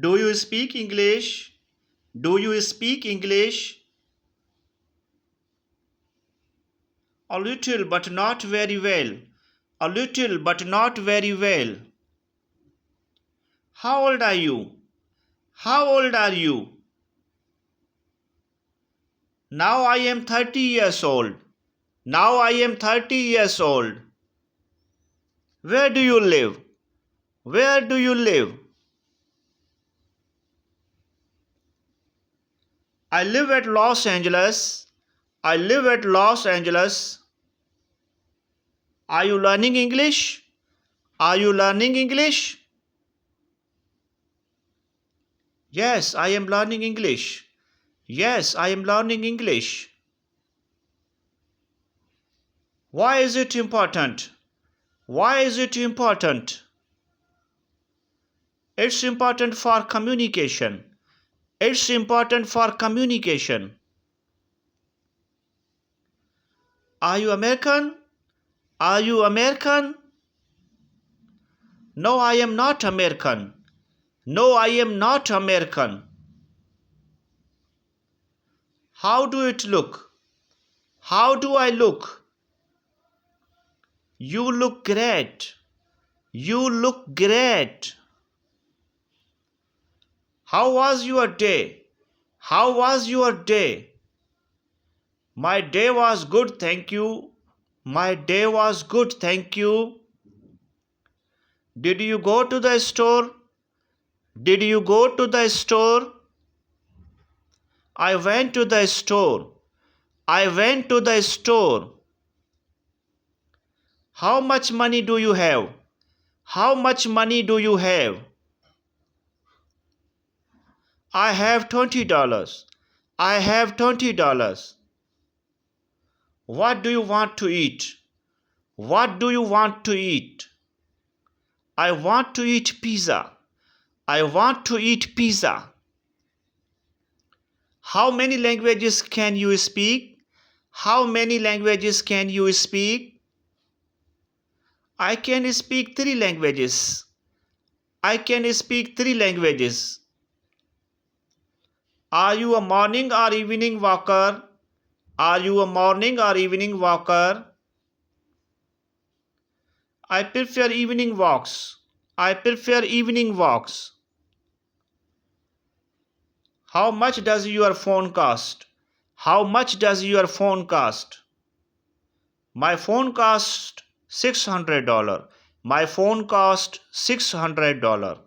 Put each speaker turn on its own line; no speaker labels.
Do you speak English? Do you speak English? A little but not very well. A little but not very well. How old are you? How old are you? Now I am 30 years old. Now I am 30 years old. Where do you live? Where do you live? I live at Los Angeles. I live at Los Angeles. Are you learning English? Are you learning English? Yes, I am learning English. Yes, I am learning English. Why is it important? Why is it important? It's important for communication. It's important for communication. Are you American? Are you American? No, I am not American. No, I am not American. How do it look? How do I look? You look great. You look great. How was your day? How was your day? My day was good, thank you. My day was good, thank you. Did you go to the store? Did you go to the store? I went to the store. I went to the store. How much money do you have? How much money do you have? I have $20. I have $20. What do you want to eat? What do you want to eat? I want to eat pizza. I want to eat pizza. How many languages can you speak? How many languages can you speak? I can speak 3 languages. I can speak 3 languages. Are you a morning or evening walker? Are you a morning or evening walker? I prefer evening walks. I prefer evening walks. How much does your phone cost? How much does your phone cost? My phone cost $600. My phone cost $600.